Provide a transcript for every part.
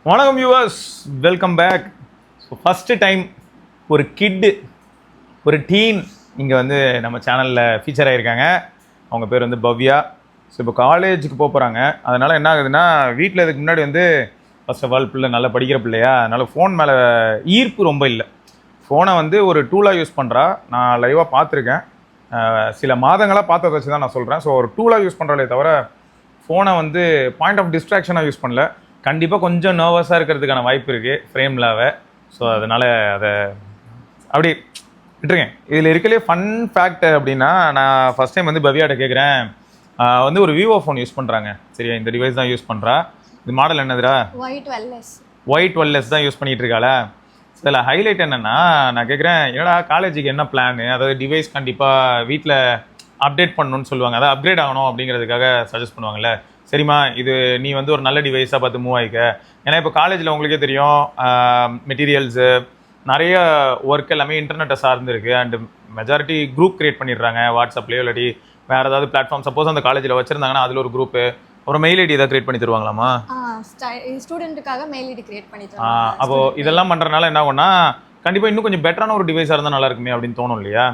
வணக்கம் viewers, welcome back. So first time ஒரு kit, ஒரு டீன் இங்கே வந்து நம்ம சேனலில் ஃபீச்சர் ஆகியிருக்காங்க. அவங்க பேர் வந்து பவ்யா. ஸோ இப்போ காலேஜுக்கு போகிறாங்க. அதனால் என்ன ஆகுதுன்னா, வீட்டில் இதுக்கு முன்னாடி வந்து ஃபர்ஸ்ட் ஆஃப் ஆல் பிள்ளை நல்லா படிக்கிற பிள்ளையா, அதனால் ஃபோன் மேலே ஈர்ப்பு ரொம்ப இல்லை. ஃபோனை வந்து ஒரு டூலாக யூஸ் பண்ணுறா. நான் லைவாக பார்த்துருக்கேன். சில மாதங்களாக பார்த்ததை வச்சு தான் நான் சொல்கிறேன். ஸோ ஒரு டூலாக யூஸ் பண்ணுறாலே தவிர ஃபோனை வந்து பாயிண்ட் ஆஃப் டிஸ்ட்ராக்ஷனாக யூஸ் பண்ணல. கண்டிப்பாக கொஞ்சம் நர்வஸாக இருக்கிறதுக்கான வாய்ப்பு இருக்குது ஃப்ரேம்லாவை. ஸோ அதனால் அதை அப்படி விட்டுருங்க. இதில் இருக்கலே ஃபன் ஃபேக்ட் அப்படின்னா, நான் ஃபஸ்ட் டைம் வந்து பவ்யாட்ட கேட்குறேன். வந்து ஒரு விவோ ஃபோன் யூஸ் பண்ணுறாங்க. சரியா, இந்த டிவைஸ் தான் யூஸ் பண்ணுறா. இது மாடல் என்னதுடா? Y12s தான் யூஸ் பண்ணிகிட்டு இருக்காளா. இதில் ஹைலைட் என்னென்னா, நான் கேட்குறேன், என்னடா காலேஜுக்கு என்ன பிளான்? அதாவது டிவைஸ் கண்டிப்பாக வீட்டில் அப்டேட் பண்ணணும்னு சொல்லுவாங்க, அதாவது அப்கிரேட் ஆகணும் அப்படிங்கிறதுக்காக சஜஸ்ட் பண்ணுவாங்கல்ல. சரிம்மா, இது நீ வந்து ஒரு நல்ல டிவைஸாக பார்த்து மூவ் ஆகிக்க. ஏன்னா இப்போ காலேஜில் உங்களுக்கே தெரியும், மெட்டீரியல்ஸு நிறைய ஒர்க் எல்லாமே இன்டர்நெட்டை சார்ந்துருக்கு. அண்டு மெஜாரிட்டி குரூப் க்ரியேட் பண்ணிடுறாங்க வாட்ஸ்அப்லேயோ, இல்லாட்டி வேறு ஏதாவது பிளாட்ஃபார்ம் சப்போஸ் அந்த காலேஜில் வச்சுருந்தாங்கன்னா அதில் ஒரு குரூப்பு, ஒரு மெயில் ஐடி எதாவது க்ரியேட் பண்ணி தருவாங்களாமா? ஸ்டூடெண்ட்டுக்காக மெயில் ஐடி க்ரியேட் பண்ணி தருவாங்க. அப்போது இதெல்லாம் பண்ணுறதுனால என்ன ஆகும்னா, கண்டிப்பாக இன்னும் கொஞ்சம் பெட்டரான ஒரு டிவைஸாக இருந்தால் நல்லா இருக்குமே அப்படின்னு தோணும் இல்லையா.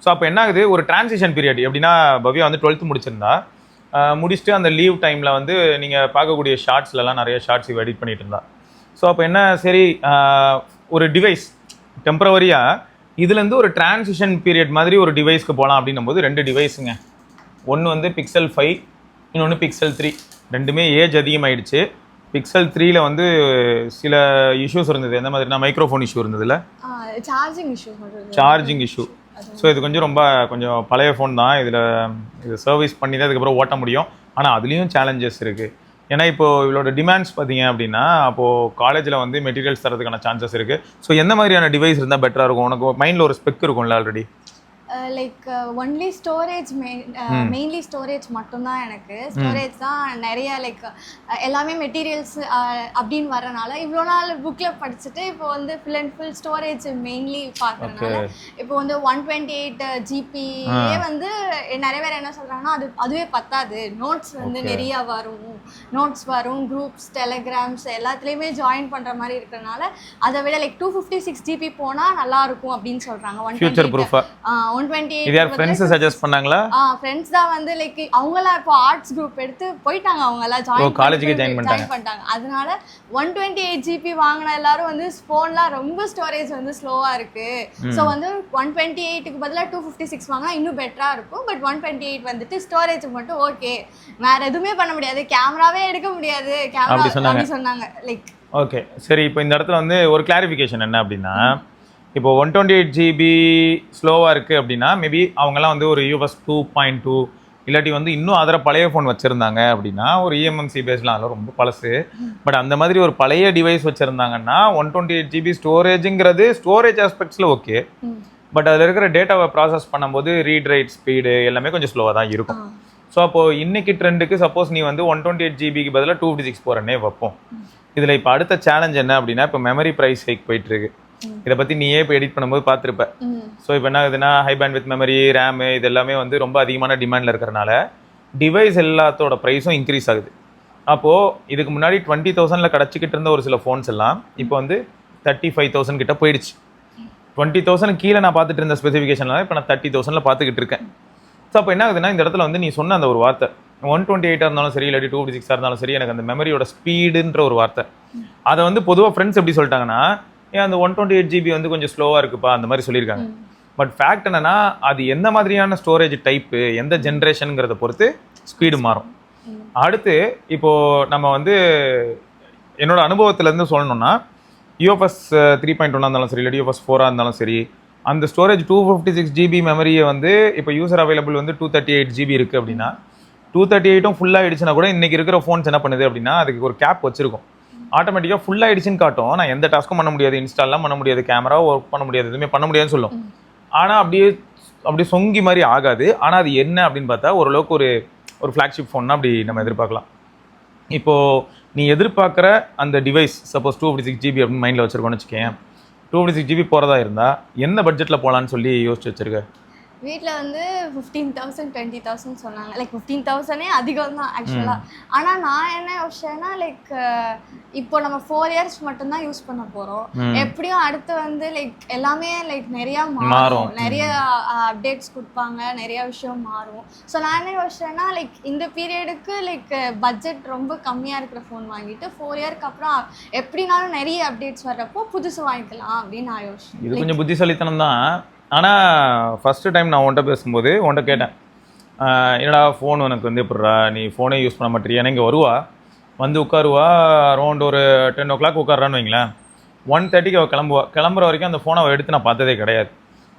ஸோ அப்போ என்ன ஆகுது, ஒரு டிரான்சிஷன் பீரியட். எப்படின்னா, பவ்யா வந்து 12th முடிச்சிருந்தா, முடிச்சுட்டு அந்த லீவ் டைமில் வந்து நீங்கள் பார்க்கக்கூடிய ஷார்ட்ஸ்லலாம் நிறைய ஷார்ட்ஸ் இவ எடிட் பண்ணிட்டு இருந்தா. ஸோ அப்போ என்ன, சரி ஒரு டிவைஸ் டெம்பரவரியாக இதுலேருந்து ஒரு டிரான்சிஷன் பீரியட் மாதிரி ஒரு டிவைஸ்க்கு போகலாம் அப்படின்னும் போது 2 டிவைஸுங்க. ஒன்று வந்து Pixel 5, இன்னொன்று Pixel 3. ரெண்டுமே ஏஜ் அதிகமாகிடுச்சு. Pixel 3ல வந்து சில இஷ்யூஸ் இருந்தது. எந்த மாதிரினா, மைக்ரோஃபோன் இஷ்யூ இருந்ததுல, சார்ஜிங் இஷ்யூ. ஸோ இது கொஞ்சம் பழைய ஃபோன் தான். இது சர்வீஸ் பண்ணி தான் இதுக்கப்புறம் ஓட்ட முடியும். ஆனால் அதுலேயும் சேலஞ்சஸ் இருக்குது. ஏன்னா இப்போது இவளோட டிமாண்ட்ஸ் பார்த்தீங்க அப்படின்னா, அப்போது காலேஜில் வந்து மெட்டீரியல்ஸ் தரதுக்கான சான்சஸ் இருக்குது. ஸோ எந்த மாதிரியான டிவைஸ் இருந்தால் பெட்டராக இருக்கும்? உனக்கு மைண்டில் ஒரு ஸ்பெக் இருக்கும்ல already. Like only storage, mainly storage மட்டும்தான். எனக்கு ஸ்டோரேஜ் தான் நிறைய, லைக் எல்லாமே மெட்டீரியல்ஸ் அப்படின்னு வரனால இவ்வளோ நாள் புக்கில் படிச்சுட்டு இப்போ வந்து full and full storage mainly பார்க்குறதுனால இப்போ வந்து 128 GB வந்து நிறைய பேர் என்ன சொல்கிறாங்கன்னா, அதுவே பத்தாது, நோட்ஸ் வந்து நிறையா வரும், குரூப்ஸ், டெலிகிராம்ஸ் எல்லாத்துலேயுமே ஜாயின் பண்ணுற மாதிரி இருக்கிறனால அதை விட லைக் 256 GB போனால் நல்லாயிருக்கும் அப்படின்னு சொல்கிறாங்க. 128 இது யார் ஃப்ரெண்ட்ஸ் சஜஸ்ட் பண்ணாங்களா? ஃப்ரெண்ட்ஸ் தான் வந்து லைக் அவங்கலாம் இப்போ ஆர்ட்ஸ் குரூப் எடுத்து போயிட்டாங்க, அவங்கலாம் ஜாயின் பண்ணிட்டாங்க. அதனால 128 GB வாங்கின எல்லாரும் வந்து ஃபோன்லாம் ரொம்ப ஸ்டோரேஜ் வந்து ஸ்லோவா இருக்கு. ஸோ வந்து 128க்கு பதிலாக 256 வாங்கினா இன்னும் பெட்டரா இருக்கும். பட் 128 வந்துட்டு ஸ்டோரேஜ் மட்டும் ஓகே, வேற எதுவுமே பண்ண முடியாது, கேமராவே எடுக்க முடியாது, கேமரா அப்படி சொன்னாங்க. லைக் ஓகே, சரி. இப்போ இந்த இடத்துல வந்து ஒரு கிளாரிஃபிகேஷன் என்ன அப்படின்னா, இப்போ 128 GB ஸ்லோவாக இருக்குது அப்படின்னா, மேபி அவங்கெல்லாம் வந்து ஒரு UFS 2.2 இல்லாட்டி வந்து இன்னும் அதில் பழைய ஃபோன் வச்சுருந்தாங்க அப்படின்னா, ஒரு eMMC பேஸ்லாம் அதில் ரொம்ப பழசு. பட் அந்த மாதிரி ஒரு பழைய டிவைஸ் வச்சுருந்தாங்கன்னா 128 GB ஸ்டோரேஜுங்கிறது ஸ்டோரேஜ் ஆஸ்பெக்ட்ஸில் ஓகே. பட் அதில் இருக்கிற டேட்டாவை ப்ராசஸ் பண்ணும்போது ரீட் ரைட் ஸ்பீடு எல்லாமே கொஞ்சம் ஸ்லோவாக தான் இருக்கும். ஸோ அப்போது இன்றைக்கி ட்ரெண்டுக்கு சப்போஸ் நீ வந்து 128 GBக்கு பதிலாக 256 போகிறனே வைப்போம். இதில் இப்போ அடுத்த சேலஞ்ச் என்ன அப்படின்னா, இப்போ மெமரி ப்ரைஸ் ஹைக் போயிட்டுருக்கு. இதை பற்றி நீயே இப்போ எடிட் பண்ணும்போது பார்த்துருப்ப. ஸோ இப்போ என்ன ஆகுதுன்னா, ஹை பேண்ட்வித் மெமரி, ரேமு இது எல்லாமே வந்து ரொம்ப அதிகமான டிமாண்டில் இருக்கிறனால டிவைஸ் எல்லாத்தோட ப்ரைஸும் இன்க்ரீஸ் ஆகுது. அப்போது இதுக்கு முன்னாடி 20,000 கிடச்சிக்கிட்டு இருந்த ஒரு சில ஃபோன்ஸ் எல்லாம் இப்போ வந்து 35,000 கிட்ட போயிடுச்சு. 20,000 கீழே நான் பார்த்துட்டு இருந்த ஸ்பெசிஃபிகேஷன்லாம் இப்போ நான் 30,000 பார்த்துக்கிட்டு இருக்கேன். ஸோ அப்போ என்ன ஆகுதுன்னா, இந்த இடத்துல வந்து நீ சொன்ன அந்த ஒரு வார்த்தை 128 இருந்தாலும் சரி, இல்லாட்டி 256 இருந்தாலும் சரி, எனக்கு அந்த மெமரியோட ஸ்பீடுன்ற ஒரு வார்த்தை, அதை வந்து பொதுவாக ஃப்ரெண்ட்ஸ் எப்படி சொல்லிட்டாங்கன்னா, ஏன் அந்த 128 GB வந்து கொஞ்சம் ஸ்லோவாக இருக்குப்பா அந்த மாதிரி சொல்லியிருக்காங்க. பட் ஃபேக்ட் என்னன்னா, அது எந்த மாதிரியான ஸ்டோரேஜ் டைப்பு, எந்த ஜென்ரேஷனுங்கிறத பொறுத்து ஸ்பீடு மாறும். அடுத்து இப்போது நம்ம வந்து என்னோட அனுபவத்திலேருந்து சொல்லணும்னா, UFS 3.1 இருந்தாலும் சரி, இல்லாட்டி UFS 4 இருந்தாலும் சரி, அந்த ஸ்டோரேஜ் 256 GB மெமரியை வந்து இப்போ யூசர் அவைலபிள் வந்து 238 GB இருக்குது அப்படின்னா, 238ம் ஃபுல்லாகிடுச்சுன்னா கூட இன்றைக்கி இருக்கிற ஃபோன்ஸ் என்ன பண்ணுது அப்படின்னா, அதுக்கு ஒரு கேப் வச்சுருக்கும். ஆட்டோமேட்டிக்காக ஃபுல்லாகிடுச்சின்னு காட்டும். நான் எந்த டாஸ்க்கும் பண்ண முடியாது, இன்ஸ்டால்லாம் பண்ண முடியாது, கேமரா ஒர்க் பண்ண முடியாது, எதுவுமே பண்ண முடியாதுன்னு சொல்லும். ஆனால் அப்படியே சொங்கி மாதிரி ஆகாது. ஆனால் அது என்ன அப்படின்னு பார்த்தா, ஓரளவுக்கு ஒரு ஃப்ளாக்ஷிப் ஃபோன்னா அப்படி நம்ம எதிர்பார்க்கலாம். இப்போது நீ எதிர்பார்க்குற அந்த டிவைஸ் சப்போஸ் 256 GB அப்படின்னு மைண்டில் வச்சுருக்கோன்னு வச்சுக்கேன். 256 GB போகிறதா இருந்தால் எந்த பட்ஜெட்டில் போகலான்னு சொல்லி யோசிச்சு வச்சுருக்க? வீட்டில் வந்து 15,000 20,000 சொன்னாங்க. லைக் 15,000 அதிகம் தான் ஆக்சுவலாக. ஆனால் நான் என்ன யோசிச்சேன்னா லைக் இப்போ நம்ம 4 years மட்டும்தான் யூஸ் பண்ண போகிறோம். எப்படியும் அடுத்து வந்து லைக் எல்லாமே லைக் நிறையா மாறும், நிறைய அப்டேட்ஸ் கொடுப்பாங்க, நிறைய விஷயம் மாறும். ஸோ நான் என்ன யோசிச்சேன்னா லைக் இந்த பீரியடுக்கு லைக் பட்ஜெட் ரொம்ப கம்மியாக இருக்கிற ஃபோன் வாங்கிட்டு 4 yearsக்கு அப்புறம் எப்படினாலும் நிறைய அப்டேட்ஸ் வர்றப்போ புதுசு வாங்கிக்கலாம் அப்படின்னு நான் யோசிச்சேன். இது கொஞ்சம் புத்திசாலித்தனம் தான். ஆனால் ஃபஸ்ட்டு டைம் நான் உன்கிட்ட பேசும்போது உன்கிட்ட கேட்டேன், என்னடா ஃபோன் உனக்கு வந்து எப்படிடா நீ ஃபோனே யூஸ் பண்ண மாட்டேறியா? இங்கே வருவா வந்து உட்காருவா, அரௌண்ட் ஒரு 10 o'clock உட்காரான்னு வைங்களேன், 1:30க்கு அவள் கிளம்புற வரைக்கும் அந்த ஃபோனை அவள் எடுத்து நான் பார்த்ததே கிடையாது.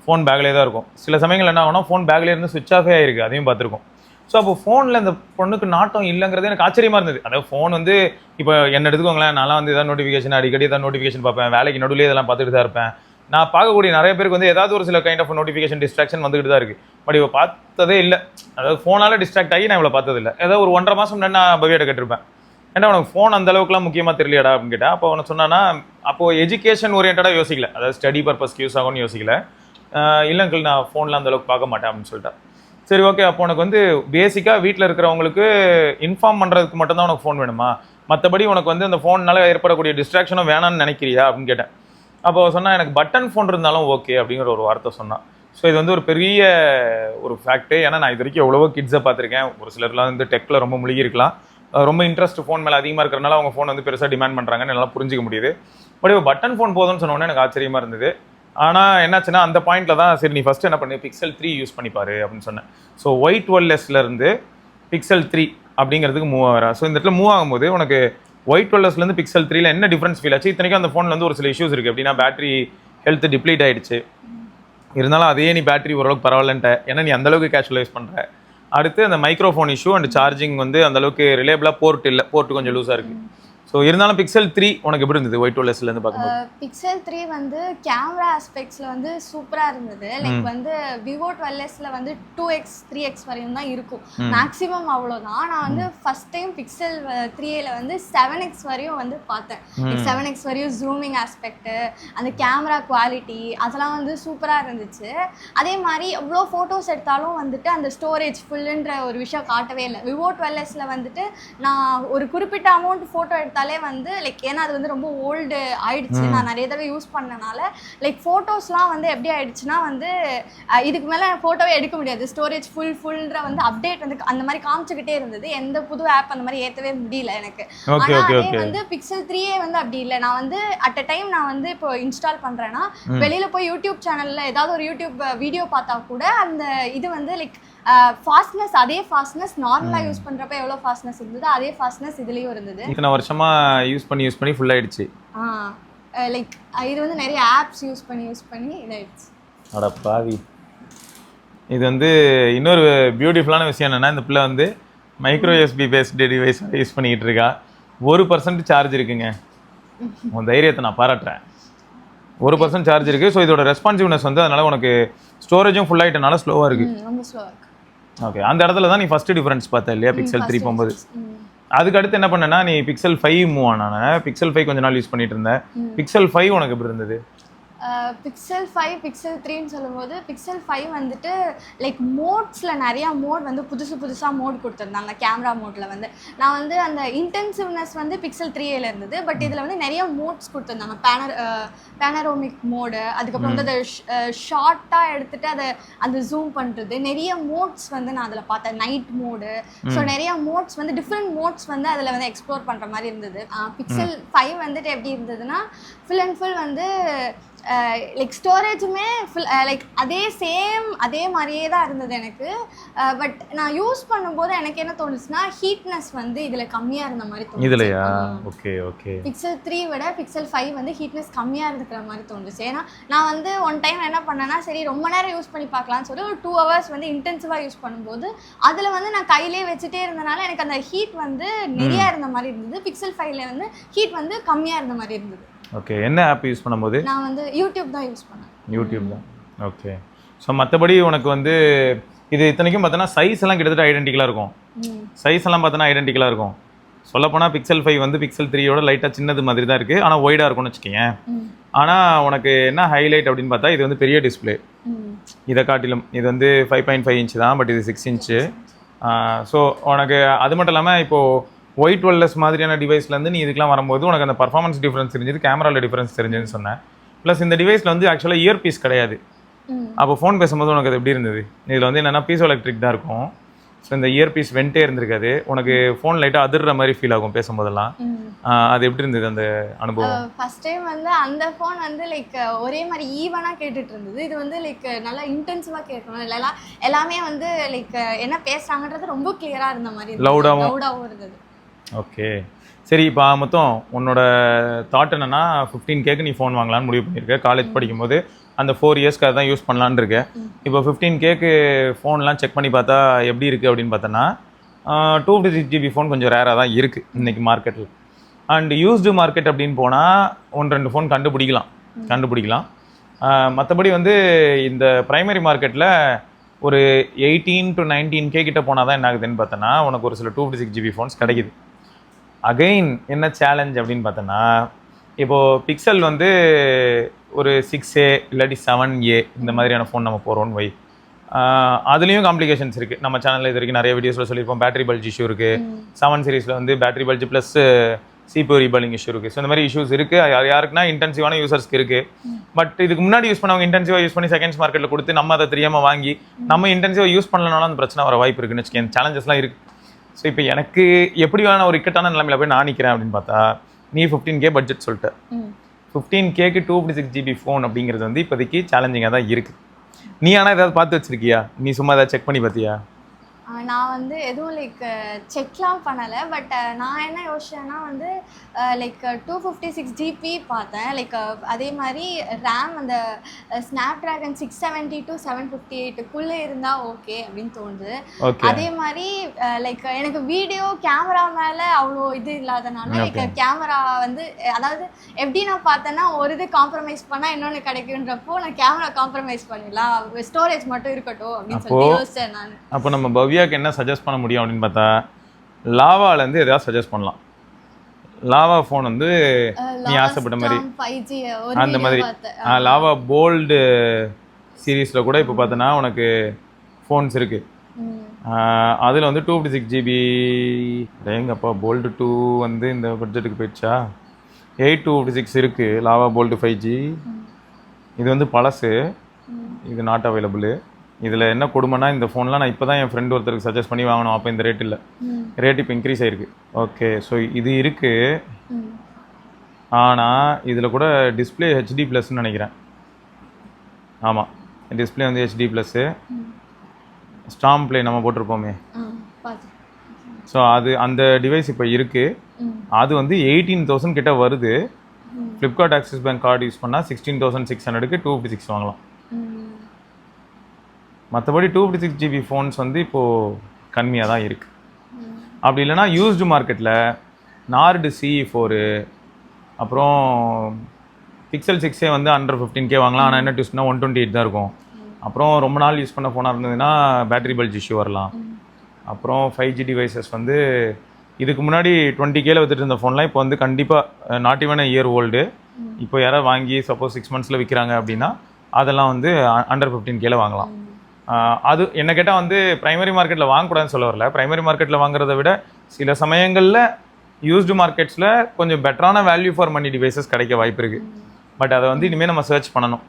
ஃபோன் பேக்லேயே தான் இருக்கும். சில சமயங்கள் என்ன ஆகும்னா ஃபோன் பேக்லேயே இருந்து சுவிட்ச் ஆஃபே ஆகிருக்கு, அதையும் பார்த்துருக்கோம். ஸோ அப்போ ஃபோனில் இந்த பொண்ணுக்கு நாட்டம் இல்லைங்கிறது எனக்கு ஆச்சரியமாக இருந்தது. அதாவது ஃபோன் வந்து இப்போ என்ன எடுத்துக்கோங்களேன், நான்லாம் வந்து எதாவது நோட்டிஃபிகேஷன் அடிக்கடி எதாவது நோட்டிஃபிகேஷன் பார்ப்பேன், வேலைக்கு நடுவில் இதெல்லாம் பார்த்துட்டு தான் இருப்பேன். நான் பார்க்கக்கூடிய நிறைய பேருக்கு வந்து ஏதாவது ஒரு சில கைண்ட் ஆஃப் நோட்டிஃபிகேஷன் டிஸ்ட்ராக்ஷன் வந்துகிட்டு தான் இருக்குது. பட் இவள் பார்த்ததே இல்லை. அதாவது ஃபோனால் டிஸ்ட்ராக்ட் ஆகி நான் இவ்வளோ பார்த்ததில்லை. ஏதாவது ஒரு 1.5 மாதம் முன்னாடி நான் பவியிட்ட கேட்டிருப்பேன், ஏன்னா உனக்கு ஃபோன் அந்த அளவுக்குலாம் முக்கியமாக தெரியலையாடா அப்படின்னு கேட்டேன். அப்போ அவனை சொன்னான்னா, அப்போது எஜுகேஷன் ஓரியன்டாக யோசிக்கல, அதாவது ஸ்டடி பர்பஸ்க்கு யூஸ் ஆகும்னு யோசிக்கல. இல்லை அங்கிள் நான் ஃபோனில் அந்த அளவுக்கு பார்க்க மாட்டேன் அப்படின்னு சொல்லிட்டேன். சரி ஓகே, அப்போ உனக்கு வந்து பேசிக்காக வீட்டில் இருக்கிறவங்களுக்கு இன்ஃபார்ம் பண்ணுறதுக்கு மட்டும்தான் உனக்கு ஃபோன் வேணுமா, மற்றபடி உனக்கு வந்து அந்த ஃபோன்னால் ஏற்படக்கூடிய டிஸ்ட்ராக்ஷனும் வேணான்னு நினைக்கிறியா அப்படின்னு கேட்டேன். அப்போ சொன்னால் எனக்கு பட்டன் ஃபோன் இருந்தாலும் ஓகே அப்படிங்கிற ஒரு வார்த்தை சொன்னான். ஸோ இது வந்து ஒரு பெரிய ஒரு ஃபேக்ட்டு. ஏன்னா நான் இது வரைக்கும் எவ்வளவோ கிட்ஸை பார்த்துருக்கேன். ஒரு சிலர்லாம் வந்து டெக்கில் ரொம்ப முழுகி இருக்கலாம், ரொம்ப இன்ட்ரெஸ்ட் ஃபோன் மேலே அதிகமாக இருக்கிறனால அவங்க ஃபோன் வந்து பெருசாக டிமாண்ட் பண்ணுறாங்கன்னு என்னால் புரிஞ்சிக்க முடியுது. பட் இப்போ பட்டன் ஃபோன் போதும்னு சொன்னோன்னே எனக்கு ஆச்சரியமாக இருந்தது. ஆனால் என்னாச்சுன்னா அந்த பாயிண்டில் தான் சரி நீ ஃபஸ்ட்டு என்ன பண்ணு, Pixel 3 யூஸ் பண்ணிப்பாரு அப்படின்னு சொன்னேன். ஸோ Y12sலேருந்து Pixel 3 அப்படிங்கிறதுக்கு மூவ் ஆகிறா. ஸோ இந்த இடத்துல மூவ் ஆகும்போது உனக்கு Y12sலேருந்து Pixel 3ல என்ன டிஃப்ரென்ஸ் ஃபீல் ஆச்சு? இத்தனைக்கும் அந்த ஃபோனில் வந்து ஒரு சில இஷ்யூஸ் இருக்குது. எப்படின்னா பேட்டரி ஹெல்த் டிப்ளீட் ஆகிடுச்சு, இருந்தாலும் அதே நீ பேட்டரி ஓரளவுக்கு பரவாயில்லன்ட்ட, ஏன்னா நீ அந்தளவுக்கு கேஷுவலைஸ் பண்ணுற. அடுத்து அந்த மைக்ரோஃபோன் இஷ்யூ அண்ட் சார்ஜிங் வந்து அந்தளவுக்கு ரிலேபிளாக போர்ட் இல்லை, போர்ட்டு கொஞ்சம் லூஸாக இருக்குது. ஸோ இருந்தாலும் Pixel 3 உனக்கு எப்படி இருந்தது Y12sலேருந்து பார்க்கும்போது? Pixel 3 வந்து கேமரா ஆஸ்பெக்ட்ஸில் வந்து சூப்பராக இருந்தது. லைக் வந்து Vivo 12sல வந்து 2x 3x வரையும் தான் இருக்கும், மேக்ஸிமம் அவ்வளோதான். நான் வந்து ஃபஸ்ட் டைம் Pixel 3ல வந்து 7x வரையும் வந்து பார்த்தேன். 7x வரையும் ஜூமிங் ஆஸ்பெக்ட்டு, அந்த கேமரா குவாலிட்டி அதெல்லாம் வந்து சூப்பராக இருந்துச்சு. அதே மாதிரி எவ்வளோ ஃபோட்டோஸ் எடுத்தாலும் வந்துட்டு அந்த ஸ்டோரேஜ் ஃபுல்லுன்ற ஒரு விஷயம் காட்டவே இல்லை. Vivo 12sல வந்துட்டு நான் ஒரு குறிப்பிட்ட அமௌண்ட் ஃபோட்டோ எடுத்தாலே வந்து லைக், ஏன்னா அது வந்து ரொம்ப ஓல்டு ஆயிடுச்சு, நான் நிறைய தடவை யூஸ் பண்ணனால லைக் ஃபோட்டோஸ்லாம் வந்து எப்படி ஆயிடுச்சுன்னா வந்து இதுக்கு மேலே ஃபோட்டோவே எடுக்க முடியாது, ஸ்டோரேஜ் ஃபுல்ன்ற வந்து அப்டேட் வந்து அந்த மாதிரி காமிச்சுக்கிட்டே இருந்தது. எந்த புது ஆப் அந்த மாதிரி ஏற்றவே முடியல எனக்கு. ஆனால் அதே வந்து Pixel 3 வந்து அப்படி இல்லை. நான் வந்து அட் அ டைம் நான் வந்து இப்போ இன்ஸ்டால் பண்ணுறேன்னா வெளியில் போய் யூடியூப் சேனலில் ஏதாவது ஒரு யூடியூப் வீடியோ பார்த்தா கூட அந்த இது வந்து லைக் ஃபாஸ்ட்னஸ், அதே ஃபாஸ்ட்னஸ் நார்மலாக யூஸ் பண்ணுறப்ப எவ்வளோ ஃபாஸ்ட்னஸ் இருந்தது அதே ஃபாஸ்ட்னஸ் இதுலேயும் இருந்தது. இத்தனை வருஷமாக யூஸ் பண்ணி ஃபுல் ஆயிடுச்சு. லைக் இது வந்து நிறைய ஆப்ஸ் யூஸ் பண்ணி இதாயிடுச்சு. அட பாவி. இது வந்து இன்னொரு பியூட்டிஃபுல்லான விஷயம் என்னென்னா, இந்த பிள்ளை வந்து micro USB based device use பண்ணிக்கிட்டு இருக்கா. 1% சார்ஜ் இருக்குங்க. உன் தைரியத்தை நான் பாராட்டுறேன். 1% சார்ஜ் இருக்குது. ஸோ இதோட ரெஸ்பான்சிவ்னஸ் வந்து அதனால் உனக்கு ஸ்டோரேஜும் ஃபுல் ஆகிட்டனால ஸ்லோவாக இருக்குது. ரொம்ப ஸ்லோவாக இருக்குது. ஓகே, அந்த இடத்துல தான் நீ ஃபஸ்ட்டு டிஃப்ரென்ஸ் பார்த்த இல்லையா Pixel 3 போகும்போது. அதுக்கு அடுத்து என்ன பண்ணேன்னா நீ Pixel 5 மூவ் ஆனானே. Pixel 5 கொஞ்ச நாள் யூஸ் பண்ணிட்டு இருந்தேன். Pixel 5 உனக்கு எப்படி இருந்தது? Pixel 5 Pixel 3ன்னு சொல்லும்போது Pixel 5 வந்துட்டு லைக் மோட்ஸில் நிறையா மோட் வந்து புதுசாக மோட் கொடுத்துருந்தாங்க. கேமரா மோடில் வந்து நான் வந்து அந்த இன்டென்சிவ்னஸ் வந்து Pixel 3ல இருந்தது. பட் இதில் வந்து நிறைய மோட்ஸ் கொடுத்துருந்தாங்க. பேனரோமிக் மோடு, அதுக்கப்புறம் வந்து அதை ஷார்ட்டாக எடுத்துகிட்டு அதை அந்த ஜூம் பண்ணுறது, நிறைய மோட்ஸ் வந்து நான் அதில் பார்த்தேன். நைட் மோடு, ஸோ நிறைய மோட்ஸ் வந்து டிஃப்ரெண்ட் மோட்ஸ் வந்து அதில் வந்து எக்ஸ்ப்ளோர் பண்ணுற மாதிரி இருந்தது. Pixel 5 வந்துட்டு எப்படி இருந்ததுன்னா ஃபுல் அண்ட் ஃபுல் வந்து லைக் ஸ்டோரேஜுமே ஃபுல் லைக் அதே மாதிரியே தான் இருந்தது எனக்கு. பட் நான் யூஸ் பண்ணும்போது எனக்கு என்ன தோணுச்சுன்னா ஹீட்னஸ் வந்து இதில் கம்மியாக இருந்த மாதிரி தோணுச்சு. இதுலையா? Okay okay. Pixel 3 விட Pixel 5 வந்து ஹீட்னஸ் கம்மியாக இருக்கிற மாதிரி தோணுச்சு. ஏன்னா நான் வந்து ஒன் டைம் என்ன பண்ணேன்னா சரி ரொம்ப நேரம் யூஸ் பண்ணி பார்க்கலான்னு சொல்லி ஒரு 2 hours வந்து இன்டென்சிவாக யூஸ் பண்ணும்போது அதில் வந்து நான் கையிலே வச்சுட்டே இருந்தனால எனக்கு அந்த ஹீட் வந்து நிறையா இருந்த மாதிரி இருந்தது. Pixel 5ல வந்து ஹீட் வந்து கம்மியாக இருந்த மாதிரி இருந்தது. ஓகே, என்ன ஆப் யூஸ் பண்ணும்போது? நான் வந்து யூடியூப் தான் யூஸ் பண்ணேன். யூடியூப் தான். ஓகே. ஸோ மற்றபடி உனக்கு வந்து இது இத்தனைக்கும் பார்த்தோன்னா சைஸ் எல்லாம் கிட்டத்தட்ட ஐடென்டிக்கலாக இருக்கும். சைஸ் எல்லாம் பார்த்தோன்னா ஐடென்டிக்கலாக இருக்கும். சொல்லப்போனால் Pixel 5 வந்து Pixel 3யோட லைட்டாக சின்னது மாதிரி தான் இருக்குது, ஆனால் ஒய்டாக இருக்கும்னு வச்சுக்கோங்க. ஆனால் உனக்கு என்ன ஹைலைட் அப்படின்னு பார்த்தா இது வந்து பெரிய டிஸ்பிளே. இதை காட்டிலும் இது வந்து 5.5 இன்ச் தான், பட் இது 6 இன்ச்சு. ஸோ உனக்கு அது மட்டும் இல்லாமல் இப்போது ஒயிட் ஒல்லஸ் மாதிரியான டிவைஸ்லேருந்து நீ இதுக்கெலாம் வரும்போது உனக்கு அந்த பர்ஃபார்மன்ஸ் டிஃப்ரென்ஸ் தெரிஞ்சது, கேமராவில் டிஃப்ரென்ஸ் தெரிஞ்சதுன்னு சொன்னேன். ப்ளஸ் இந்த டிவைஸில் வந்து ஆக்சுவலாக இயர் பீஸ் கிடையாது. அப்போ ஃபோன் பேசும்போது உனக்கு அது எப்படி இருந்தது? இதில் வந்து என்னென்னா பீசோ எலக்ட்ரிக் தான் இருக்கும். ஸோ இந்த இயர் பீஸ் வென்ட்டே இருந்திருக்காது. உனக்கு ஃபோன் லைட்டாக அதிர்ற மாதிரி ஃபீல் ஆகும் பேசும்போதெல்லாம். அது எப்படி இருந்தது அந்த அனுபவம்? ஃபர்ஸ்ட் டைம் வந்து அந்த ஃபோன் வந்து லைக் ஒரே மாதிரி ஈவனாக கேட்டுட்டு இருந்தது. இது வந்து லைக் நல்லா இன்டென்சிவாக கேட்கணும், இல்லை எல்லாமே வந்து லைக் என்ன பேசுகிறாங்கன்றது ரொம்ப கிளியராக இருந்த மாதிரி, லவுடாகவும் இருந்தது. ஓகே, சரி. இப்போ மொத்தம் உன்னோட தாட் என்னன்னா 15Kக்கு நீ ஃபோன் வாங்கலான்னு முடிவு பண்ணியிருக்க. காலேஜ் படிக்கும்போது அந்த 4 இயர்ஸ்க்கு அதான் யூஸ் பண்ணலான்னு இருக்கேன். இப்போ 15Kக்கு ஃபோன்லாம் செக் பண்ணி பார்த்தா எப்படி இருக்குது அப்படின்னு பார்த்தோன்னா 256GB ஃபோன் கொஞ்சம் ரேராக தான் இருக்குது இன்றைக்கி மார்க்கெட்டில். அண்ட் யூஸ்டு மார்க்கெட் அப்படின்னு போனால் 1-2 ஃபோன் கண்டுபிடிக்கலாம். மற்றபடி வந்து இந்த ப்ரைமரி மார்க்கெட்டில் ஒரு 18 to 19K கிட்ட போனால் தான் என்ன ஆகுதுன்னு பார்த்தோன்னா உனக்கு ஒரு சில 256GB ஃபோன்ஸ் கிடைக்குது. அகெயின் என்ன சேலஞ்ச் அப்படின்னு பார்த்தோன்னா இப்போது பிக்சல் வந்து ஒரு 6A இல்லாட்டி 7A இந்த மாதிரியான ஃபோன் நம்ம போகிறோன்னு வை. அதுலேயும் காம்ப்ளிகேஷன்ஸ் இருக்குது. நம்ம சேனலில் இது வரைக்கும் நிறைய வீடியோஸில் சொல்லியிருப்போம். பேட்டரி பல்ஜ் இஷ்யூ இருக்குது. 7 சீரிஸில் வந்து battery bulge plus CPU reballing issue இருக்குது. ஸோ இந்த மாதிரி இஷ்யூஸ் இருக்குது. யாருக்குன்னா இன்டென்சிவான யூசர்ஸ்க்கு இருக்குது. பட் இதுக்கு முன்னாடி யூஸ் பண்ணவங்க இன்டென்சிவாக யூஸ் பண்ணி செகண்ட்ஸ் மார்க்கெட்டில் கொடுத்து நம்ம அதை தெரியாமல் வாங்கி நம்ம இன்டென்சிவாக யூஸ் பண்ணலனாலும் அந்த பிரச்சனை வர வாய்ப்பு இருக்குன்னு வச்சுக்கேன். சேலஞ்சஸ்லாம் இருக்குது. ஸோ இப்போ எனக்கு எப்படியான ஒரு இக்கட்டான நிலைமையில் போய் நான் நிற்கிறேன் அப்படின்னு பார்த்தா நீ 15K பட்ஜெட் சொல்லிட்டு 15Kக்கு 256GB ஃபோன் அப்படிங்கிறது வந்து இப்போதைக்கு சேலஞ்சிங்காக தான் இருக்குது. நீ ஆனால் ஏதாவது பார்த்து வச்சிருக்கியா? நீ சும்மா ஏதாவது செக் பண்ணி பார்த்தியா? நான் வந்து எதுவும் லைக் செக்லாம் பண்ணலை. பட் நான் என்ன யோசிச்சேன்னா வந்து லைக் 256GB பார்த்தேன். லைக் அதே மாதிரி ரேம் அந்த ஸ்னாப் ட்ராகன் 670 to 758க்குள்ளே இருந்தால் ஓகே அப்படின்னு தோணுது. அதே மாதிரி லைக் எனக்கு வீடியோ கேமரா மேலே அவ்வளோ இது இல்லாதனால லைக் கேமரா வந்து அதாவது எப்படி நான் பார்த்தேன்னா ஒரு இது காம்ப்ரமைஸ் பண்ணால் இன்னொன்று கிடைக்குன்றப்போ நான் கேமரா காம்ப்ரமைஸ் பண்ணிடலாம், ஸ்டோரேஜ் மட்டும் இருக்கட்டும் அப்படின்னு சொல்லி யோசிச்சேன் நான். அப்போ நம்ம பவ்யாக்கு என்ன சஜஸ்ட் பண்ண முடியும் அப்படின்னு பார்த்தா லாவாலேருந்து எதாவது சஜஸ்ட் பண்ணலாம். லாவா ஃபோன் வந்து நீ ஆசைப்பட்ட மாதிரி அந்த மாதிரி லாவா போல்டு சீரீஸில் கூட இப்போ பார்த்தோன்னா உனக்கு ஃபோன்ஸ் இருக்குது. அதில் வந்து 256GB எங்கப்பா போல்டு 2 வந்து இந்த பட்ஜெட்டுக்கு போயிடுச்சா. 8 256 இருக்குது லாவா போல்டு 5G. இது வந்து பழசு, இது நாட் அவைலபிள். இதில் என்ன கொடுமைன்னா இந்த ஃபோன்லாம் நான் இப்போ தான் என் ஃப்ரெண்ட் ஒருத்தருக்கு சஜஸ்ட் பண்ணி வாங்கணும். அப்போ இந்த ரேட் இல்லை, ரேட் இப்போ இன்க்ரீஸ் ஆகிருக்கு. ஓகே, ஸோ இது இருக்குது. ஆனால் இதில் கூட டிஸ்பிளே HD+ன்னு நினைக்கிறேன். ஆமாம், டிஸ்பிளே வந்து HD+. ஸ்டாம்ப் ப்ளே நம்ம போட்டிருப்போமே. ஸோ அது அந்த டிவைஸ் இப்போ இருக்குது. அது வந்து 18,000 கிட்ட வருது. Flipkart axis bank card use பண்ணால் 16,600க்கு 256 வாங்கலாம். மற்றபடி 256GB ஃபோன்ஸ் வந்து இப்போது கம்மியாக தான் இருக்குது. அப்படி இல்லைனா யூஸ்டு மார்க்கெட்டில் நார்டு CE4 அப்புறம் பிக்சல் 6A வந்து அண்டர் 15K வாங்கலாம். ஆனால் என்ன யூஸ்னா 128 தான் இருக்கும். அப்புறம் ரொம்ப நாள் யூஸ் பண்ண ஃபோனாக இருந்ததுன்னா பேட்டரி பல்ஜ் இஷ்யூ வரலாம். அப்புறம் 5G டிவைசஸ் வந்து இதுக்கு முன்னாடி 20Kல வித்துட்டு இருந்த ஃபோன்லாம் இப்போ வந்து கண்டிப்பாக நாட் ஈவன் இயர் ஓல்டு. இப்போ யாராவது வாங்கி சப்போஸ் 6 monthsல விற்கிறாங்க அப்படின்னா அதெல்லாம் வந்து அண்டர் 15Kல வாங்கலாம். அது என்ன கேட்டால் வந்து ப்ரைமரி மார்க்கெட்டில் வாங்கக்கூடாதுன்னு சொல்ல வரல. ப்ரைமரி மார்க்கெட்டில் வாங்குறத விட சில சமயங்களில் யூஸ்டு மார்க்கெட்ஸில் கொஞ்சம் பெட்டரான வேல்யூ ஃபார் மணி டிவைசஸ் கிடைக்க வாய்ப்பு இருக்குது. பட் அதை வந்து இனிமேல் நம்ம சர்ச் பண்ணணும்.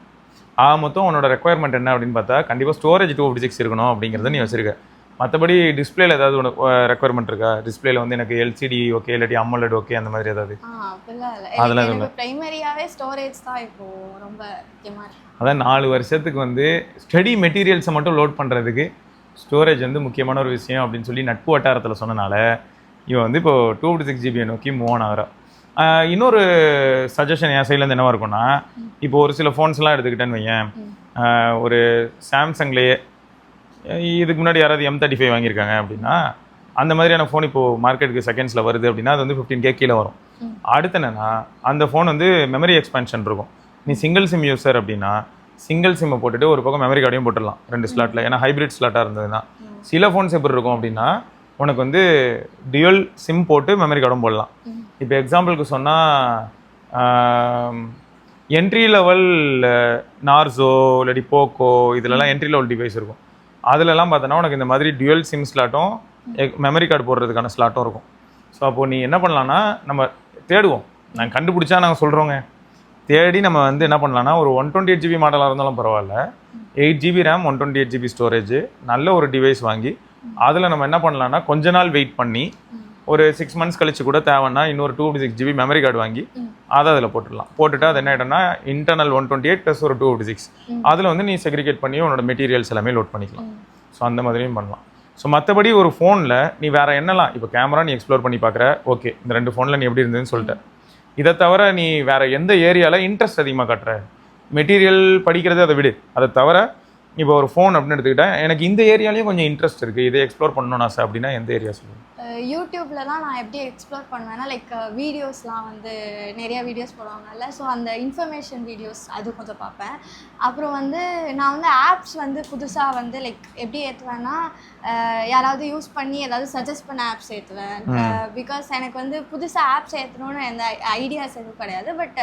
மொத்தம் உன்னோட ரெக்குயர்மெண்ட் என்ன அப்படின்னு பார்த்தா கண்டிப்பாக ஸ்டோரேஜ் 256 இருக்கணும் அப்படிங்கிறத நீ வச்சிருக்க. மற்றபடி டிஸ்பிளேல ஏதாவது உனக்கு ரெக்குயர்மெண்ட் இருக்கா? டிஸ்பிளேல வந்து எனக்கு LCD ஓகே இல்லாட்டி AMOLED ஓகே அந்த மாதிரி ஏதாவது? அதெல்லாம் இல்லை, பிரைமரியாவே ஸ்டோரேஜ் தான் இப்போ ரொம்ப முக்கியமாக இருக்கு. அதான் 4 வருஷத்துக்கு வந்து ஸ்டடி மெட்டீரியல்ஸை மட்டும் லோட் பண்ணுறதுக்கு ஸ்டோரேஜ் வந்து முக்கியமான ஒரு விஷயம் அப்படின்னு சொல்லி நட்பு வட்டாரத்தில் சொன்னனால இவன் வந்து இப்போ 256GB நோக்கி மூவ் ஆன் ஆகிறான். இன்னொரு சஜஷன் என் சைட்லேருந்து என்னவா இருக்கும்னா, இப்போ ஒரு சில ஃபோன்ஸ்லாம் எடுத்துக்கிட்டேன்னு வையேன், ஒரு சாம்சங்லேயே இதுக்கு முன்னாடி யாராவது M35 வாங்கியிருக்காங்க அப்படின்னா அந்த மாதிரியான ஃபோன் இப்போது மார்க்கெட்டுக்கு செகண்ட்ஸில் வருது அப்படின்னா அது வந்து 15K கீழே வரும். அடுத்து என்னென்னா அந்த ஃபோன் வந்து மெமரி எக்ஸ்பேன்ஷன் இருக்கும். நீ சிங்கிள் சிம் யூஸர் அப்படின்னா சிங்கிள் சிம்மை போட்டுட்டு ஒரு பக்கம் மெமரி கார்டையும் போட்டுடலாம் 2 ஸ்லாட்டில். ஏன்னா ஹைப்ரிட் ஸ்லாட்டாக இருந்ததுன்னா சில ஃபோன்ஸ் எப்படி இருக்கும் அப்படின்னா உனக்கு வந்து டியூல் சிம் போட்டு மெமரி கார்டும் போடலாம். இப்போ எக்ஸாம்பிளுக்கு சொன்னால் என்ட்ரி லெவல் நார்சோ இல்லாட்டி போக்கோ இதுலலாம் என்ட்ரி லெவல் டிவைஸ் இருக்கும். அதுலலாம் பார்த்தோன்னா உனக்கு இந்த மாதிரி டியூவல் சிம் ஸ்லாட்டும் மெமரி கார்டு போடுறதுக்கான ஸ்லாட்டும் இருக்கும். ஸோ அப்போது நீ என்ன பண்ணலான்னா, நம்ம தேடுவோம், நாங்கள் கண்டுபிடிச்சா நாங்கள் சொல்கிறோங்க, தேடி நம்ம வந்து என்ன பண்ணலான்னா ஒரு 128 GB மாடலாக இருந்தாலும் பரவாயில்ல, 8 GB ரேம் 128 GB ஸ்டோரேஜ் நல்ல ஒரு டிவைஸ் வாங்கி அதில் நம்ம என்ன பண்ணலான்னா கொஞ்ச நாள் வெயிட் பண்ணி ஒரு 6 months கழிச்சு கூட தேவைன்னா இன்னொரு 256 GB மெமரி கார்டு வாங்கி அதை அதில் போட்டுடலாம். போட்டுட்டு அது என்ன ஆகிட்டோன்னா இன்டர்னல் 128 + ஒரு 256 அதில் வந்து நீ செக்ரிகேட் பண்ணி உன்னோட மெட்டீரியல்ஸ் எல்லாமே லோட் பண்ணிக்கலாம். ஸோ அந்த மாதிரியும் பண்ணலாம். ஸோ மற்றபடி ஒரு ஃபோனில் நீ வேறு என்னலாம், இப்போ கேமரா நீ எக்ஸ்ப்ளோர் பண்ணி பார்க்குற, ஓகே இந்த 2 ஃபோனில் நீ எப்படி இருந்ததுன்னு சொல்லிட்டேன். இதை தவிர நீ வேறு எந்த ஏரியாவில் இன்ட்ரெஸ்ட் அதிகமாக காட்டுற, மெட்டீரியல் படிக்கிறது அதை விடு, அதை தவிர இப்போ ஒரு ஃபோன் அப்படின்னு எடுத்துக்கிட்டேன், எனக்கு இந்த ஏரியாலையும் கொஞ்சம் இன்ட்ரெஸ்ட் இருக்குது, இதை எக்ஸ்ப்ளோர் பண்ணணும்னு ஆசை அப்படின்னா எந்த ஏரியா சொல்லுங்கள்? யூடியூப்ல தான் நான் எப்படி எக்ஸ்ப்ளோர் பண்ணுவேன்னா லைக் வீடியோஸ்லாம் வந்து நிறைய வீடியோஸ் போடுவாங்கல்ல, ஸோ அந்த இன்ஃபர்மேஷன் வீடியோஸ் அது கொஞ்சம் பார்ப்பேன். அப்புறம் வந்து நான் வந்து ஆப்ஸ் வந்து புதுசாக வந்து லைக் எப்படி ஏற்றுவேன்னா யாராவது யூஸ் பண்ணி ஏதாவது சஜஸ்ட் பண்ண ஆப்ஸ் ஏற்றுவேன். பிகாஸ் எனக்கு வந்து புதுசாக ஆப்ஸ் ஏற்றணும்னு எந்த ஐடியாஸ் எதுவும் கிடையாது. பட்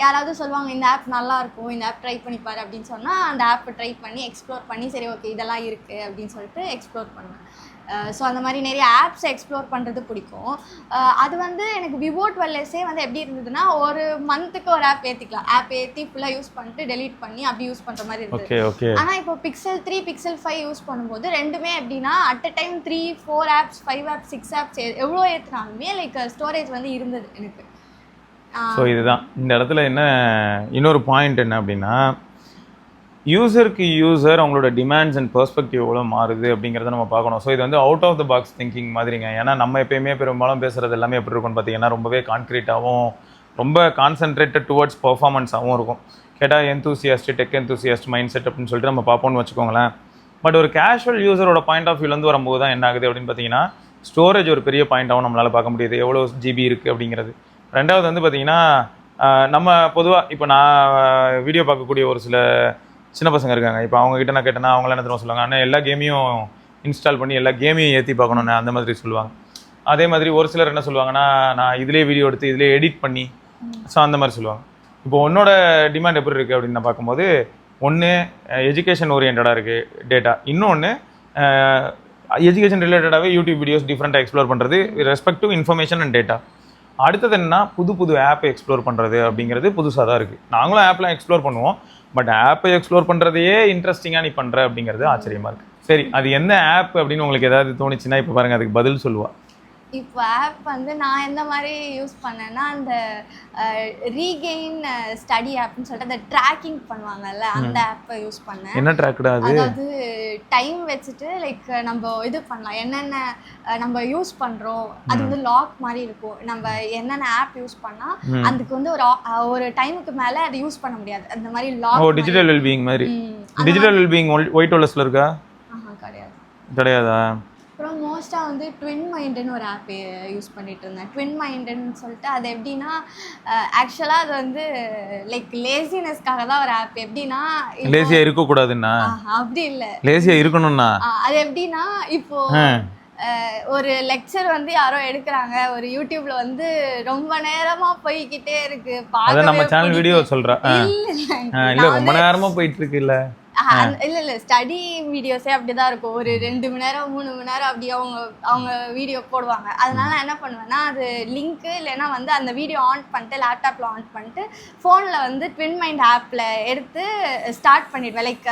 யாராவது சொல்லுவாங்க இந்த ஆப் நல்லாயிருக்கும், இந்த ஆப் ட்ரை பண்ணிப்பார் அப்படின்னு சொன்னால் அந்த ஆப்பை ட்ரை பண்ணி எக்ஸ்ப்ளோர் பண்ணி சரி ஓகே இதெல்லாம் இருக்குது அப்படின்னு சொல்லிட்டு எக்ஸ்ப்ளோர் பண்ணுவேன். ஸோ அந்த மாதிரி நிறைய ஆப்ஸ் எக்ஸ்ப்ளோர் பண்ணுறது பிடிக்கும். அது வந்து எனக்கு விவோ 12S வந்து எப்படி இருந்ததுன்னா ஒரு மந்த்துக்கு ஒரு ஆப் ஏற்றிக்கலாம், ஆப் ஏற்றி ஃபுல்லாக யூஸ் பண்ணிட்டு டெலீட் பண்ணி அப்படி யூஸ் பண்ணுற மாதிரி இருந்தது. ஆனால் இப்போ Pixel 3 Pixel 5 யூஸ் பண்ணும்போது ரெண்டுமே எப்படின்னா at a time 3 4 apps 5 apps 6 apps எவ்வளோ ஏற்றினாலுமே லைக் ஸ்டோரேஜ் வந்து இருந்தது எனக்கு. ஸோ இதுதான் இந்த இடத்துல என்ன இன்னொரு பாயிண்ட் என்ன அப்படின்னா, யூசருக்கு யூசர் அவங்களோட டிமாண்ட்ஸ் அண்ட் பெர்ஸ்பெக்டிவ் எவ்வளோ மாறுது அப்படிங்கிறத நம்ம பார்க்கணும். ஸோ இது வந்து out of the box thinking மாதிரிங்க. ஏன்னா நம்ம எப்பயுமே பெரும்பாலும் பேசுகிறது எல்லாமே எப்படி இருக்கும்னு பார்த்தீங்கன்னா ரொம்பவே கான்க்ரீட்டாகவும் ரொம்ப கான்சென்ட்ரேட்டட் டுவர்ட்ஸ் பர்ஃபார்மன்ஸாகவும் இருக்கும். கேட்டால் enthusiast tech enthusiast mind set அப்படின்னு சொல்லிட்டு நம்ம பார்ப்போம்னு வச்சுக்கோங்களேன். பட் ஒரு கேஷுவல் யூசரோட பாயிண்ட் ஆஃப் வியூலேருந்து வரும்போது தான் என்ன ஆகுது அப்படின்னு பார்த்தீங்கன்னா ஸ்டோரேஜ் ஒரு பெரிய பாயிண்ட்டாகவும் நம்மளால் பார்க்க முடியுது, எவ்வளோ ஜிபி இருக்குது அப்படிங்கிறது. ரெண்டாவது வந்து பார்த்தீங்கன்னா நம்ம பொதுவாக இப்போ நான் வீடியோ பார்க்கக்கூடிய ஒரு சில சின்ன பசங்க இருக்காங்க, இப்போ அவங்ககிட்ட நான் கேட்டேன்னா அவங்கள என்ன தெரியுமா சொல்லுவாங்க, ஆனால் எல்லா கேமையும் இன்ஸ்டால் பண்ணி எல்லா கேமையும் ஏற்றி பார்க்கணுன்னு அந்த மாதிரி சொல்லுவாங்க. அதே மாதிரி ஒரு சிலர் என்ன சொல்லுவாங்கன்னா நான் இதிலே வீடியோ எடுத்து இதிலே எடிட் பண்ணி ஸோ அந்த மாதிரி சொல்லுவாங்க. இப்போ உன்னோட டிமாண்ட் எப்படி இருக்குது அப்படின்னு நான் பார்க்கும்போது ஒன்று எஜுகேஷன் ஓரியன்டாக இருக்குது டேட்டா, இன்னொன்று எஜுகேஷன் ரிலேட்டடாகவே யூடியூப் வீடியோஸ் டிஃப்ரெண்ட்டாக எக்ஸ்ப்ளோர் பண்ணுறது respect to information and data. அடுத்தது என்ன புது ஆப்பை எக்ஸ்ப்ளோர் பண்ணுறது அப்படிங்கிறது புதுசாக தான் இருக்குது. நாங்களும் ஆப்லாம் எக்ஸ்ப்ளோர் பண்ணுவோம், பட் ஆப்பை எக்ஸ்ப்ளோர் பண்ணுறதையே இன்ட்ரெஸ்டிங்காக நீ பண்ணுற அப்படிங்கிறது ஆச்சரியமாக இருக்குது. சரி, அது என்ன ஆப் அப்படின்னு உங்களுக்கு ஏதாவது தோணுச்சுன்னா இப்போ பாருங்கள் அதுக்கு பதில் சொல்லுவா. இப்போ ஆப் வந்து நான் எந்த மாதிரி யூஸ் பண்ணேன்னா அந்த ரீகெயின் ஸ்டடி ஆப்னு சொல்லிட்டு அந்த ட்ராக்கிங் பண்ணுவாங்கல்ல அந்த ஆப்பை யூஸ் பண்ணேன். என்ன ட்ராக்டா அது? அதாவது டைம் வச்சுட்டு லைக் நம்ம இது பண்ணலாம், என்னென்ன நம்ம யூஸ் பண்ணுறோம் அது வந்து லாக் மாதிரி இருக்கும். நம்ம என்னென்ன ஆப் யூஸ் பண்ணால் அதுக்கு வந்து ஒரு டைமுக்கு மேலே அதை யூஸ் பண்ண முடியாது, அந்த மாதிரி லாக். ஓ, டிஜிட்டல் வெல்பீயிங் மாதிரி. டிஜிட்டல் வெல்பீயிங் ஒயிட் ஓஎஸ்ல இருக்கா? கிடையாதா? அப்புறம் மோஸ்ட்டாக வந்து ட்வின் மைண்டுன்னு ஒரு ஆப் யூஸ் பண்ணிட்டு இருந்தேன். ட்வின் மைண்டுன்னு சொல்லிட்டு அது எப்படின்னா ஆக்சுவலாக அது வந்து லைக் லேசினஸ்க்காக தான் ஒரு ஆப். எப்படின்னா லேசியாக இருக்கக்கூடாதுன்னா அப்படி இல்லை, லேசியாக இருக்கணும்னா அது எப்படின்னா இப்போ ஒரு லெக்சர் வந்து யாரோ எடுக்கிறாங்க, ஒரு யூடியூப்ல வந்து ரொம்ப நேரமா போய்கிட்டே இருக்கு, நம்ம சேனல் வீடியோ சொல்றேன் இல்ல ரொம்ப நேரமா போயிட்டு இருக்கு இல்ல இல்ல ஸ்டடி வீடியோஸே அப்படிதான் இருக்கும், ஒரு 2 மணி நேரம் 3 மணி நேரம் அப்படி அவங்க வீடியோ போடுவாங்க. அதனால நான் என்ன பண்ணுவேன்னா அது லிங்க் இல்லைன்னா வந்து அந்த வீடியோ ஆன் பண்ணிட்டு லேப்டாப்ல ஆன் பண்ணிட்டு ஃபோனில் வந்து ட்வின் மைண்ட் ஆப்பில் எடுத்து ஸ்டார்ட் பண்ணிடுவேன். லைக்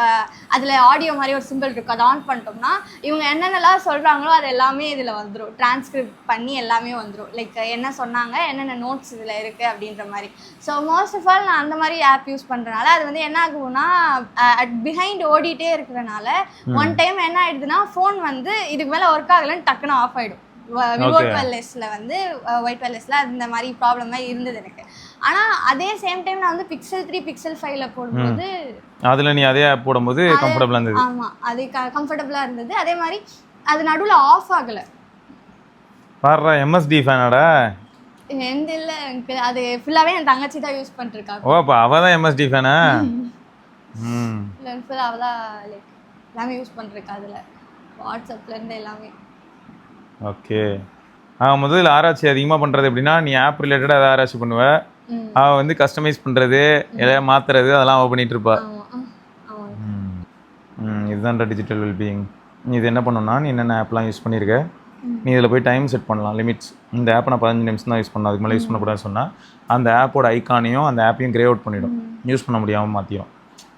அதில் ஆடியோ மாதிரி ஒரு சிம்பிள் இருக்கும், அதை ஆன் பண்ணிட்டோம்னா இவங்க என்னென்னலாம் சொல்கிறாங்களோ அது எல்லாமே இதில் வந்துடும், டிரான்ஸ்கிரிப்ட் பண்ணி எல்லாமே வந்துடும். லைக் என்ன சொன்னாங்க, என்னென்ன நோட்ஸ் இதில் இருக்குது அப்படின்ற மாதிரி. ஸோ மோஸ்ட் ஆஃப் ஆல் நான் அந்த மாதிரி ஆப் யூஸ் பண்ணுறதுனால அது வந்து என்ன ஆகும்னா பிஹைண்ட் ஓடிட்டே இருக்கிறனால ஒன் டைம் என்ன ஆயிடுதுன்னா ஃபோன் வந்து இதுக்கு மேலே ஒர்க் ஆகலைன்னு டக்குன்னு ஆஃப் ஆகிடும். விவோ 12Sல வந்து ஒயிட் 12Sல அந்த மாதிரி ப்ராப்ளமாக இருந்தது எனக்கு. ஆனால் அதே சேம் டைம் நான் வந்து Pixel 3 Pixel 5ல போடும்போது அதில் நீ அதே ஆப் போடும்போது கம்ஃபர்டபுளாக இருந்தது. ஆமாம், அது கம்ஃபர்டபுளாக இருந்தது. அதே மாதிரி அது நடுவில் ஆஃப் ஆகலை. பாருடா எம்எஸ்டி ஃபேனாடா? எந்த இல்லை எனக்கு, அது ஃபுல்லாகவே என் தங்கச்சி தான் யூஸ் பண்ணிருக்காங்க. ஓ, அப்போ அவள் தான் எம்எஸ்டி ஃபேனா? ஃபுல்லாக அவள் தான் லைக் எல்லாமே யூஸ் பண்ணிருக்கா, அதில் வாட்ஸ்அப்லேருந்து எல்லாமே. ஓகே. முதல்ல ஆராய்ச்சி அதிகமாக பண்ணுறது எப்படின்னா நீ ஆப் ரிலேட்டடாக அதை ஆராய்ச்சி பண்ணுவேன், அவள் வந்து கஸ்டமைஸ் பண்ணுறது எதாவது மாற்றுறது அதெல்லாம் அவள் பண்ணிகிட்டு இருப்பா. ஆமாம் ஆமாம். இதுதான்டா டிஜிட்டல் வெல்பீயிங். நீ இது என்ன பண்ணணும்னா, நீ என்னென்ன ஆப்லாம் யூஸ் பண்ணியிருக்க, நீ இதில் போய் டைம் செட் பண்ணலாம், லிமிட்ஸ். இந்த ஆப்பை நான் 15 நிமிஷம் தான் யூஸ் பண்ணணும், அதுக்கு மேலே யூஸ் பண்ணக்கூடாதுன்னு சொன்னால் அந்த ஆப்போட ஐக்கானையும் அந்த ஆப்பையும் கிரே அவுட் பண்ணிவிடும், யூஸ் பண்ண முடியாமல் மாற்றிடும்.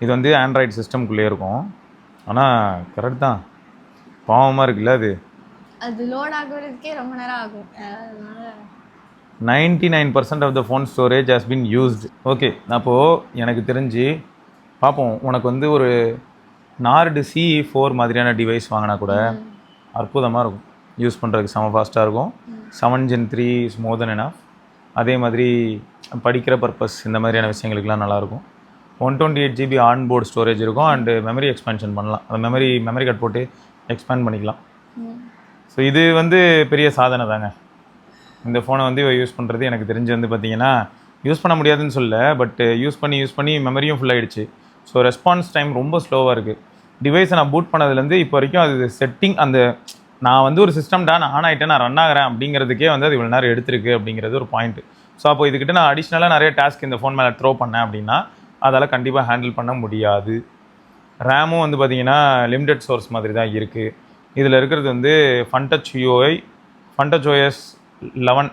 இது வந்து ஆண்ட்ராய்டு சிஸ்டம்குள்ளே இருக்கும். ஆனால் கரெக்ட் தான், பாவமாக இருக்குல்ல அது. அது லோட் ஆகுறதுக்கே ரொம்ப நேரம் ஆகும். அதனால 99% of the phone storage has been used. Okay, அப்போது எனக்கு தெரிஞ்சு பார்ப்போம், உனக்கு வந்து ஒரு நார்டு CE4 மாதிரியான டிவைஸ் வாங்கினா கூட அற்புதமாக இருக்கும், யூஸ் பண்ணுறதுக்கு செம ஃபாஸ்ட்டாக இருக்கும். 7 Gen 3 is more then enough. அதே மாதிரி படிக்கிற பர்பஸ் இந்த மாதிரியான விஷயங்களுக்குலாம் நல்லாயிருக்கும். 128 GB ஆன்போர்டு ஸ்டோரேஜ் இருக்கும் அண்டு மெமரி எக்ஸ்பேன்ஷன் பண்ணலாம், அந்த மெமரி கார்டு போட்டு எக்ஸ்பேண்ட் பண்ணிக்கலாம். ஸோ இது வந்து பெரிய சாதனை தாங்க. இந்த ஃபோனை வந்து யூஸ் பண்ணுறது எனக்கு தெரிஞ்சு வந்து பார்த்திங்கன்னா யூஸ் பண்ண முடியாதுன்னு சொல்ல, பட் யூஸ் பண்ணி மெமரியும் ஃபுல் ஆகிடுச்சு. ஸோ ரெஸ்பான்ஸ் டைம் ரொம்ப ஸ்லோவாக இருக்குது. டிவைஸை நான் பூட் பண்ணதுலேருந்து இப்போ வரைக்கும் அது செட்டிங், அந்த நான் வந்து ஒரு சிஸ்டம்டா நான் ஆன் ஆகிட்டேன், நான் ரன் ஆகிறேன் அப்படிங்கிறதுக்கே வந்து அது இவ்வளோ நேரம் எடுத்திருக்கு அப்படிங்கிறது ஒரு பாயிண்ட்டு. ஸோ அப்போ இதுக்கிட்ட நான் அடிஷ்னலாக நிறைய டாஸ்க் இந்த ஃபோன் மேலே த்ரோ பண்ணேன் அப்படின்னா அதால் கண்டிப்பாக ஹேண்டில் பண்ண முடியாது. ரேமும் வந்து பார்த்திங்கன்னா லிமிடெட் சோர்ஸ் மாதிரி தான் இருக்குது. இதில் இருக்கிறது வந்து ஃபன்டச் OS 11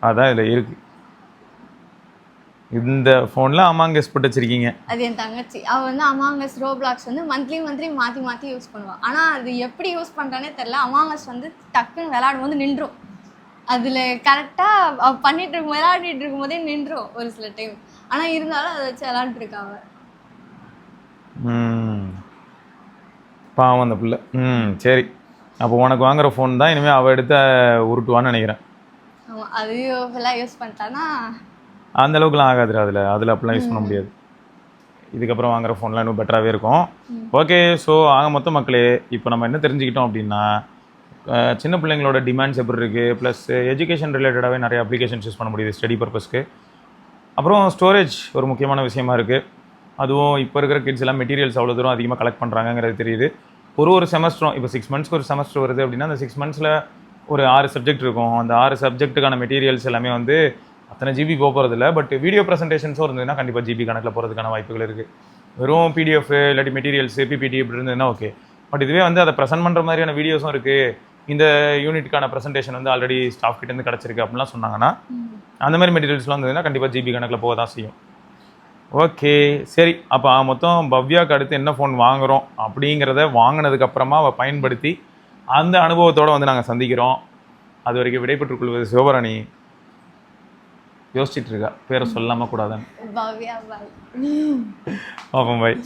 அதான் இதில் இருக்குது. இந்த ஃபோனில் அமாங்கஸ் போட்டு வச்சுருக்கீங்க. அது என் தங்கச்சி, அவள் வந்து அமாங்கஸ் ரோப்ளாக்ஸ் வந்து மந்த்லி மாற்றி யூஸ் பண்ணுவாள். ஆனால் அது எப்படி யூஸ் பண்ணுறானே தெரில. அமாங்கஸ் வந்து டக்குன்னு விளையாடும் போது நின்றும். அதில் கரெக்டாக விளையாடிட்டு இருக்கும் போதே நின்றும் ஒரு சில டைம். ஆனால் இருந்தாலும் அதை வச்சு விளையாண்டுருக்கா அவள். பாவம் அந்த பிள்ளை. சரி, அப்போ உனக்கு வாங்குகிற ஃபோன் தான் இனிமேல் அவள் எடுத்து உருட்டுவான்னு நினைக்கிறேன். ஆமாம், அதையும் ஃபுல்லாக யூஸ் பண்ணிட்டான்னா அந்த அளவுக்குலாம் ஆகாது. அதில் அப்படிலாம் யூஸ் பண்ண முடியாது. இதுக்கப்புறம் வாங்குகிற ஃபோன்லாம் இன்னும் பெட்டராகவே இருக்கும். ஓகே, ஸோ ஆக மொத்த மக்களே இப்போ நம்ம என்ன தெரிஞ்சுக்கிட்டோம் அப்படின்னா, சின்ன பிள்ளைங்களோட டிமாண்ட்ஸ் எப்படி இருக்குது, ப்ளஸ் எஜுகேஷன் ரிலேட்டடாகவே நிறைய அப்ளிகேஷன்ஸ் யூஸ் பண்ண முடியுது ஸ்டடி பர்பஸ்க்கு. அப்புறம் ஸ்டோரேஜ் ஒரு முக்கியமான விஷயமா இருக்குது. அதுவும் இப்போ இருக்கிற கிட்ஸ் எல்லாம் மெட்டீரியல்ஸ் அவ்வளோ தூரம் அதிகமாக கலெக்ட் பண்ணுறாங்கிறது தெரியுது. ஒரு செமஸ்டரும் இப்போ 6 மந்த்ஸ்க்கு ஒரு செமஸ்டர் வருது அப்படின்னா அந்த 6 மந்த்ஸில் ஒரு 6 சப்ஜெக்ட் இருக்கும். அந்த 6 சப்ஜெக்ட்டுக்கான மெட்டீரியல்ஸ் எல்லாமே வந்து அத்தனை ஜிபி போகிறதில்ல. பட் வீடியோ ப்ரெசன்டேஷன்ஸும் இருந்ததுன்னா கண்டிப்பாக ஜிபி கணக்கில் போகிறதுக்கான வாய்ப்புகள் இருக்குது. வெறும் PDF இல்லாட்டி மெட்டீரியல்ஸ் PPT இப்படி இருந்ததுன்னா ஓகே. பட் இதுவே வந்து அதை ப்ரெசென்ட் பண்ணுற மாதிரியான வீடியோஸும் இருக்குது. இந்த யூனிட்டுக்கான ப்ரெசன்டேஷன் வந்து ஆல்ரெடி ஸ்டாஃப் கிட்டேருந்து கிடச்சிருக்கு அப்படின்லாம் சொன்னாங்கன்னா அந்த மாதிரி மெட்டீரியல்ஸ்லாம் இருந்ததுன்னா கண்டிப்பாக ஜிபி கணக்கில் போக தான் செய்யும். ஓகே, சரி. அப்போ மொத்தம் பவ்யாவுக்கு அடுத்து என்ன ஃபோன் வாங்குகிறோம் அப்படிங்கிறத வாங்கினதுக்கப்புறமா அவள் பயன்படுத்தி அந்த அனுபவத்தோடு வந்து நாங்கள் சந்திக்கிறோம். அது வரைக்கும் விடைபெற்றுக் கொள்வது சிவபரணி. யோசிச்சுட்டு இருக்கா பேரை சொல்லாமல் கூடாதுன்னு. பவ்யா பாய். பாப்போம், பாய்.